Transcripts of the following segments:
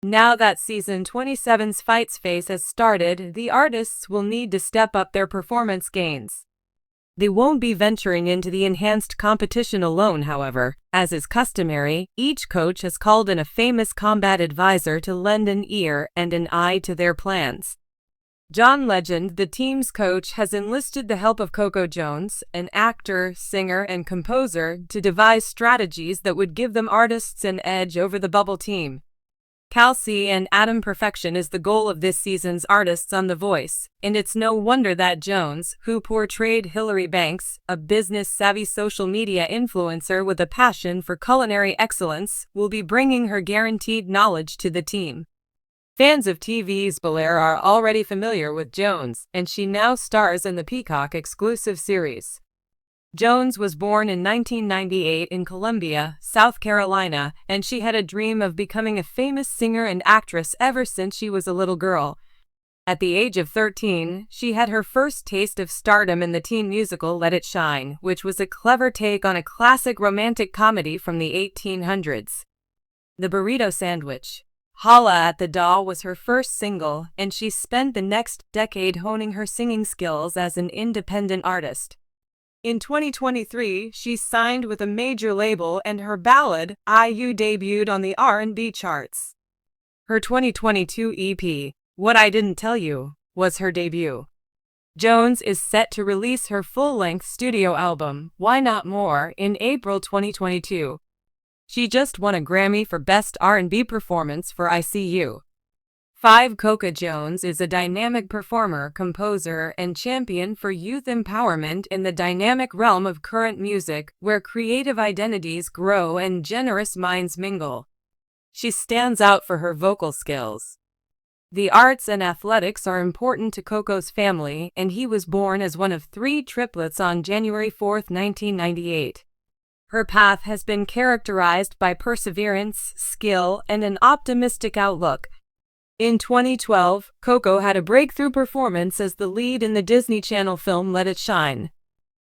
Now that season 27's fights phase has started, the artists will need to step up their performance gains. They won't be venturing into the enhanced competition alone, however. As is customary, each coach has called in a famous combat advisor to lend an ear and an eye to their plans. John Legend, the team's coach, has enlisted the help of Coco Jones, an actor, singer, and composer, to devise strategies that would give them artists an edge over the bubble team. Kelsey and Adam perfection is the goal of this season's artists on The Voice, and it's no wonder that Jones, who portrayed Hillary Banks, a business-savvy social media influencer with a passion for culinary excellence, will be bringing her guaranteed knowledge to the team. Fans of TV's Bel-Air are already familiar with Jones, and she now stars in the Peacock exclusive series. Jones was born in 1998 in Columbia, South Carolina, and she had a dream of becoming a famous singer and actress ever since she was a little girl. At the age of 13, she had her first taste of stardom in the teen musical Let It Shine, which was a clever take on a classic romantic comedy from the 1800s. The Burrito Sandwich. Holla at the Doll was her first single, and she spent the next decade honing her singing skills as an independent artist. In 2023, she signed with a major label and her ballad, "IU" debuted on the R&B charts. Her 2022 EP, What I Didn't Tell You, was her debut. Jones is set to release her full-length studio album, Why Not More, in April 2022. She just won a Grammy for Best R&B Performance for I See You. Coco Jones is a dynamic performer, composer, and champion for youth empowerment in the dynamic realm of current music, where creative identities grow and generous minds mingle. She stands out for her vocal skills. The arts and athletics are important to Coco's family, and he was born as one of 3 triplets on January 4, 1998. Her path has been characterized by perseverance, skill, and an optimistic outlook. In 2012, Coco had a breakthrough performance as the lead in the Disney Channel film Let It Shine.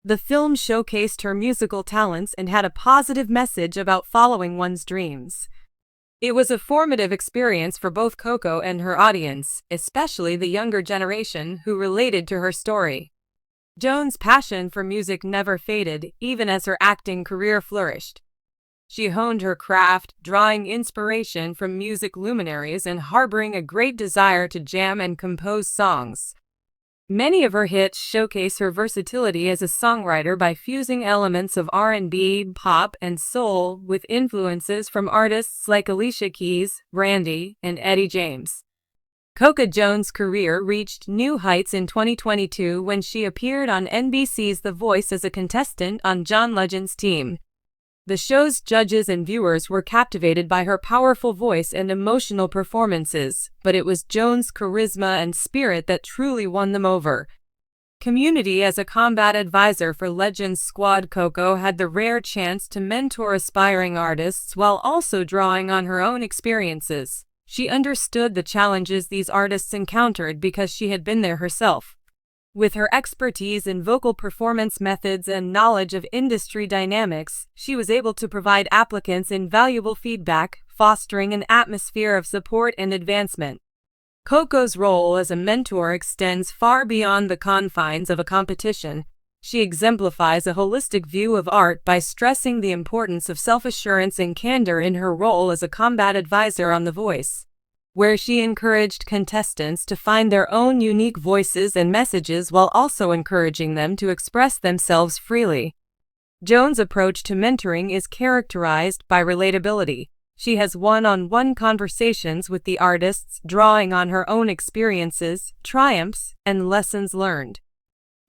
The film showcased her musical talents and had a positive message about following one's dreams. It was a formative experience for both Coco and her audience, especially the younger generation who related to her story. Jones' passion for music never faded, even as her acting career flourished. She honed her craft, drawing inspiration from music luminaries and harboring a great desire to jam and compose songs. Many of her hits showcase her versatility as a songwriter by fusing elements of R&B, pop, and soul with influences from artists like Alicia Keys, Brandy, and Eddie James. Coco Jones' career reached new heights in 2022 when she appeared on NBC's The Voice as a contestant on John Legend's team. The show's judges and viewers were captivated by her powerful voice and emotional performances, but it was Jones' charisma and spirit that truly won them over. Community as a combat advisor for Legend's squad, Coco had the rare chance to mentor aspiring artists while also drawing on her own experiences. She understood the challenges these artists encountered because she had been there herself. With her expertise in vocal performance methods and knowledge of industry dynamics, she was able to provide applicants invaluable feedback, fostering an atmosphere of support and advancement. Coco's role as a mentor extends far beyond the confines of a competition. She exemplifies a holistic view of art by stressing the importance of self-assurance and candor in her role as a combat advisor on The Voice, where she encouraged contestants to find their own unique voices and messages while also encouraging them to express themselves freely. Jones' approach to mentoring is characterized by relatability. She has one-on-one conversations with the artists, drawing on her own experiences, triumphs, and lessons learned.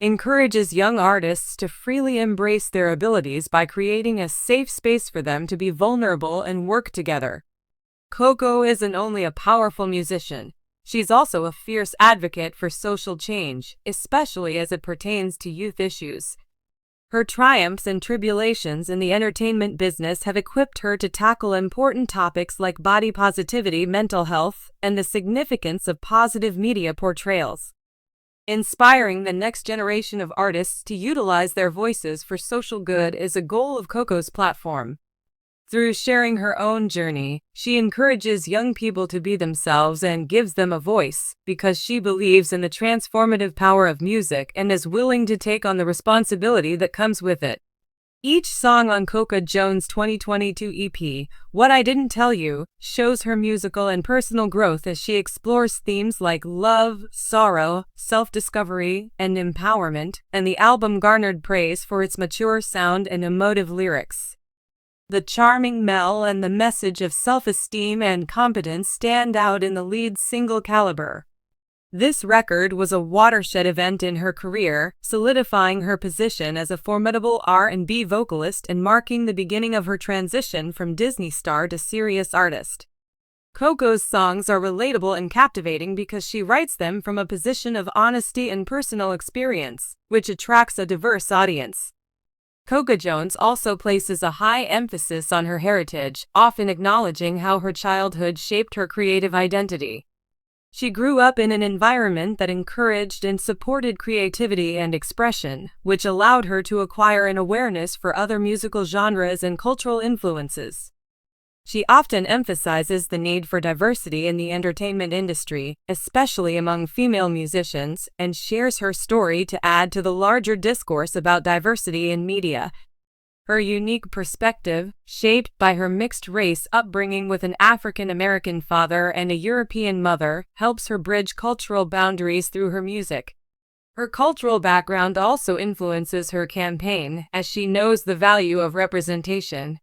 Encourages young artists to freely embrace their abilities by creating a safe space for them to be vulnerable and work together. Coco isn't only a powerful musician, she's also a fierce advocate for social change, especially as it pertains to youth issues. Her triumphs and tribulations in the entertainment business have equipped her to tackle important topics like body positivity, mental health, and the significance of positive media portrayals. Inspiring the next generation of artists to utilize their voices for social good is a goal of Coco's platform. Through sharing her own journey, she encourages young people to be themselves and gives them a voice, because she believes in the transformative power of music and is willing to take on the responsibility that comes with it. Each song on Coco Jones' 2022 EP, What I Didn't Tell You, shows her musical and personal growth as she explores themes like love, sorrow, self-discovery, and empowerment, and the album garnered praise for its mature sound and emotive lyrics. The charming Mel and the message of self-esteem and competence stand out in the lead single Caliber. This record was a watershed event in her career, solidifying her position as a formidable R&B vocalist and marking the beginning of her transition from Disney star to serious artist. Coco's songs are relatable and captivating because she writes them from a position of honesty and personal experience, which attracts a diverse audience. Coco Jones also places a high emphasis on her heritage, often acknowledging how her childhood shaped her creative identity. She grew up in an environment that encouraged and supported creativity and expression, which allowed her to acquire an awareness for other musical genres and cultural influences. She often emphasizes the need for diversity in the entertainment industry, especially among female musicians, and shares her story to add to the larger discourse about diversity in media. Her unique perspective, shaped by her mixed-race upbringing with an African-American father and a European mother, helps her bridge cultural boundaries through her music. Her cultural background also influences her campaign, as she knows the value of representation.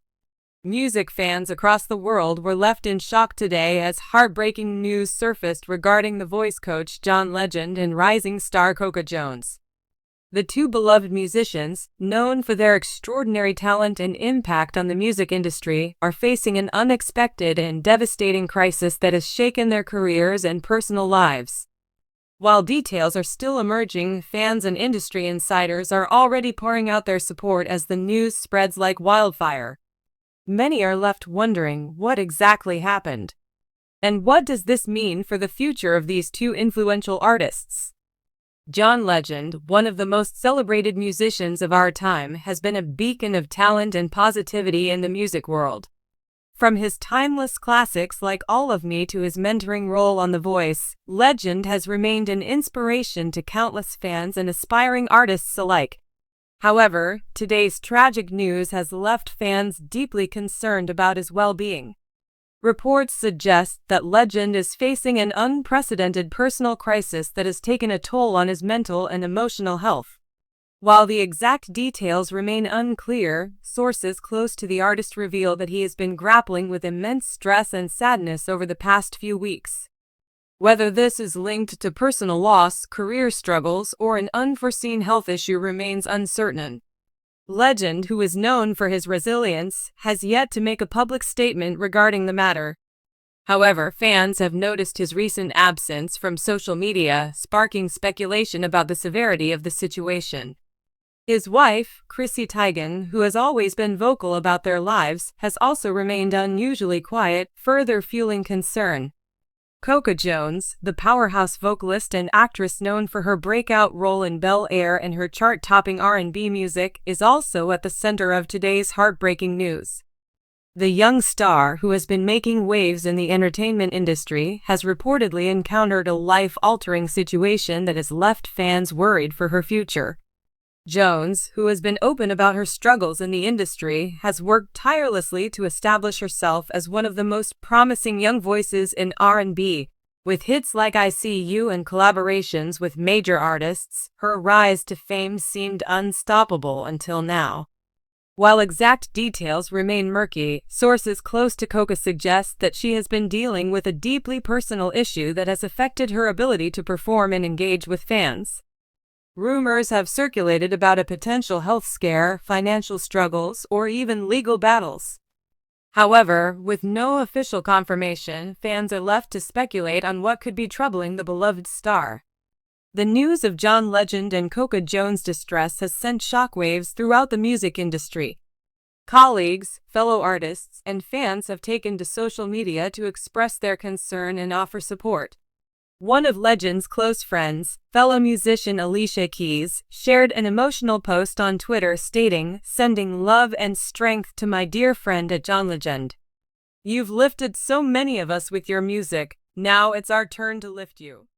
Music fans across the world were left in shock today as heartbreaking news surfaced regarding the voice coach John Legend and rising star Coco Jones. The two beloved musicians, known for their extraordinary talent and impact on the music industry, are facing an unexpected and devastating crisis that has shaken their careers and personal lives. While details are still emerging, fans and industry insiders are already pouring out their support as the news spreads like wildfire. Many are left wondering what exactly happened. And what does this mean for the future of these two influential artists? John Legend, one of the most celebrated musicians of our time, has been a beacon of talent and positivity in the music world. From his timeless classics like All of Me to his mentoring role on The Voice, Legend has remained an inspiration to countless fans and aspiring artists alike. However, today's tragic news has left fans deeply concerned about his well-being. Reports suggest that Legend is facing an unprecedented personal crisis that has taken a toll on his mental and emotional health. While the exact details remain unclear, sources close to the artist reveal that he has been grappling with immense stress and sadness over the past few weeks. Whether this is linked to personal loss, career struggles, or an unforeseen health issue remains uncertain. Legend, who is known for his resilience, has yet to make a public statement regarding the matter. However, fans have noticed his recent absence from social media, sparking speculation about the severity of the situation. His wife, Chrissy Teigen, who has always been vocal about their lives, has also remained unusually quiet, further fueling concern. Coco Jones, the powerhouse vocalist and actress known for her breakout role in Bel Air and her chart-topping R&B music, is also at the center of today's heartbreaking news. The young star, who has been making waves in the entertainment industry, has reportedly encountered a life-altering situation that has left fans worried for her future. Jones, who has been open about her struggles in the industry, has worked tirelessly to establish herself as one of the most promising young voices in R&B. With hits like I See You and collaborations with major artists, her rise to fame seemed unstoppable until now. While exact details remain murky, sources close to Coco suggest that she has been dealing with a deeply personal issue that has affected her ability to perform and engage with fans. Rumors have circulated about a potential health scare, financial struggles, or even legal battles. However, with no official confirmation, fans are left to speculate on what could be troubling the beloved star. The news of John Legend and Coco Jones' distress has sent shockwaves throughout the music industry. Colleagues, fellow artists, and fans have taken to social media to express their concern and offer support. One of Legend's close friends, fellow musician Alicia Keys, shared an emotional post on Twitter stating, "Sending love and strength to my dear friend at John Legend. You've lifted so many of us with your music, now it's our turn to lift you."